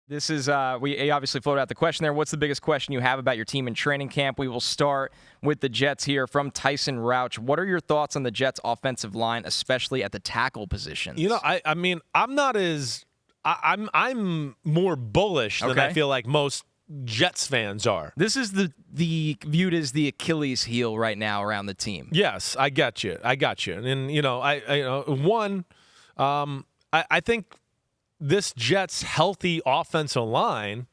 This is, we obviously floated out the question there. What's the biggest question you have about your team in training camp? We will start with the Jets here from Tyson Rouch. What are your thoughts on the Jets' offensive line, especially at the tackle positions? You know, I mean, I'm not as I'm more bullish than I feel like most Jets fans are. This is the viewed as the Achilles heel right now around the team. Yes, I got you. And you know, I think this Jets healthy offensive line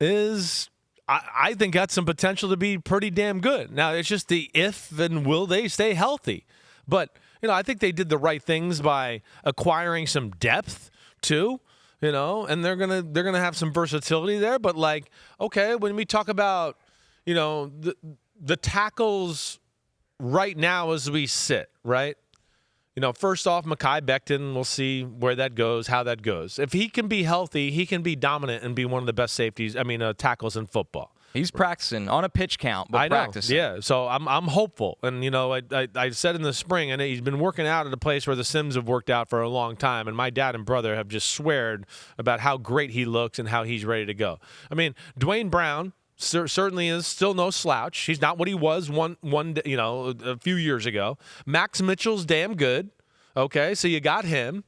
is, I think, got some potential to be pretty damn good. Now, it's just the if and will they stay healthy. But, you know, I think they did the right things by acquiring some depth too, you know, and they're gonna have some versatility there. But, like, okay, when we talk about, you know, the tackles right now as we sit, right? You know, first off, Mekhi Becton, we'll see where that goes, how that goes. If he can be healthy, he can be dominant and be one of the best tackles in football. He's practicing on a pitch count, but practicing. Yeah, so I'm hopeful. And, you know, I said in the spring, and he's been working out at a place where the Simms have worked out for a long time, and my dad and brother have just sweared about how great he looks and how he's ready to go. I mean, Dwayne Brown certainly is still no slouch. He's not what he was a few years ago. Max Mitchell's damn good. Okay, so you got him.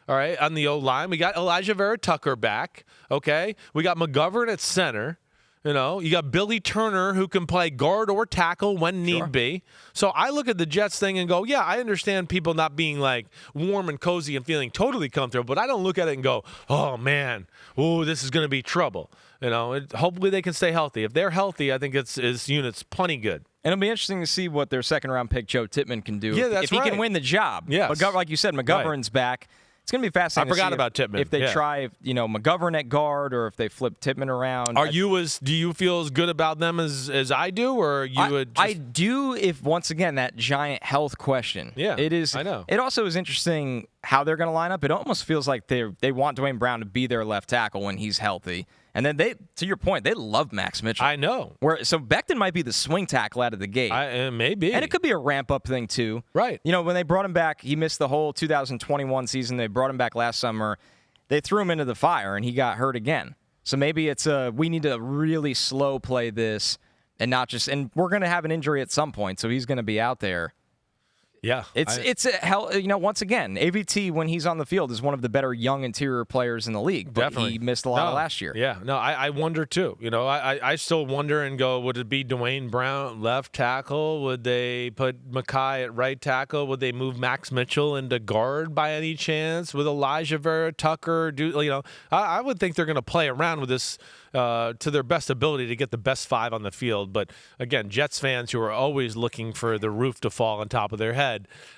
All right, on the O-line. We got Elijah Vera-Tucker back. Okay, we got McGovern at center. You know, you got Billy Turner who can play guard or tackle when need be. So I look at the Jets thing and go, yeah, I understand people not being like warm and cozy and feeling totally comfortable, but I don't look at it and go, oh man, this is going to be trouble. You know, hopefully they can stay healthy. If they're healthy, I think it's unit's plenty good. And it'll be interesting to see what their second-round pick, Joe Tippmann, can do. Yeah, if he can win the job. Yes. Like you said, McGovern's back. It's going to be fascinating. I forgot about Tippmann. If they try, McGovern at guard, or if they flip Tippmann around. Do you feel as good about them as I do, or I do. If once again that giant health question. Yeah, it is. I know. It also is interesting how they're going to line up. It almost feels like they want Dwayne Brown to be their left tackle when he's healthy. And then to your point, they love Max Mitchell. I know. So Becton might be the swing tackle out of the gate. Maybe. And it could be a ramp-up thing, too. Right. You know, when they brought him back, he missed the whole 2021 season. They brought him back last summer. They threw him into the fire, and he got hurt again. So maybe it's we need to really slow play this and not just – and we're going to have an injury at some point, so he's going to be out there. Yeah. It's a hell, once again, AVT, when he's on the field, is one of the better young interior players in the league. But Definitely. He missed a lot of last year. Yeah. No, I wonder too. You know, I still wonder and go, would it be Dwayne Brown left tackle? Would they put Mekhi at right tackle? Would they move Max Mitchell into guard by any chance? With Elijah Vera-Tucker? I would think they're going to play around with this to their best ability to get the best five on the field. But again, Jets fans who are always looking for the roof to fall on top of their head,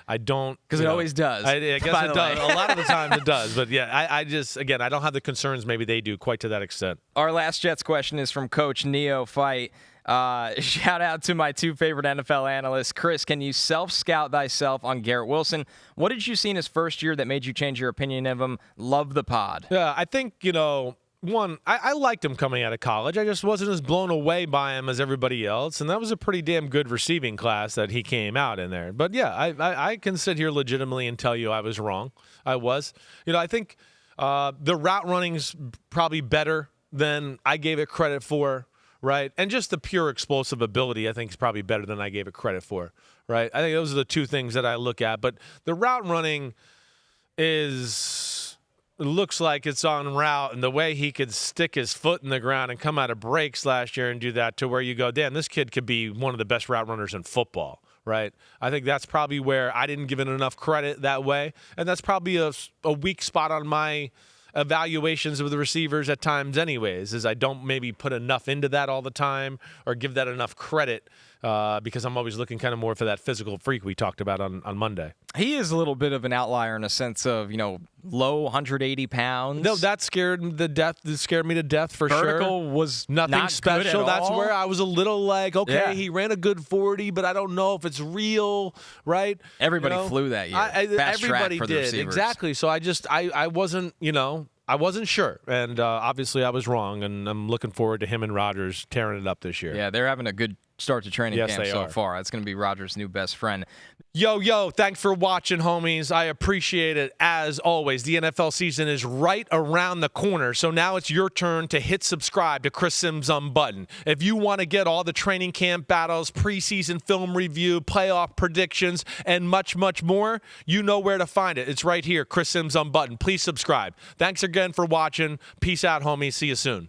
I don't, because it always does. I guess it does. A lot of the time it does. But yeah, I just, again, I don't have the concerns maybe they do quite to that extent. Our last Jets question is from Coach Neophyte. Shout out to my two favorite NFL analysts. Chris, can you self-scout thyself on Garrett Wilson? What did you see in his first year that made you change your opinion of him? Love the pod. Yeah, I think, one, I liked him coming out of college. I just wasn't as blown away by him as everybody else, and that was a pretty damn good receiving class that he came out in there. But, yeah, I can sit here legitimately and tell you I was wrong. I was. I think the route running's probably better than I gave it credit for, right? And just the pure explosive ability I think is probably better than I gave it credit for, right? I think those are the two things that I look at. But the route running looks like it's on route, and the way he could stick his foot in the ground and come out of breaks last year and do that, to where you go, damn, this kid could be one of the best route runners in football, right? I think that's probably where I didn't give it enough credit that way, and that's probably a weak spot on my evaluations of the receivers at times anyways, is I don't maybe put enough into that all the time or give that enough credit because I'm always looking kind of more for that physical freak we talked about on Monday. He is a little bit of an outlier in a sense of, low 180 pounds. No, that scared me to death for sure. Vertical was nothing not special. Good at That's all. where I was a little like, okay, He ran a good 40, but I don't know if it's real, right? Everybody flew that year. Everybody for the did. receivers. Exactly. So I wasn't, I wasn't sure, and obviously I was wrong, and I'm looking forward to him and Rodgers tearing it up this year. Yeah, they're having a good start to training Yes, camp they so are. far. That's going to be Rodgers' new best friend. Yo, thanks for watching, homies. I appreciate it as always. The NFL season is right around the corner, so now it's your turn to hit subscribe to Chris Simms Unbuttoned. If you want to get all the training camp battles, preseason film review, playoff predictions, and much, much more, you know where to find it. It's right here, Chris Simms Unbuttoned. Please subscribe. Thanks again for watching. Peace out, homies. See you soon.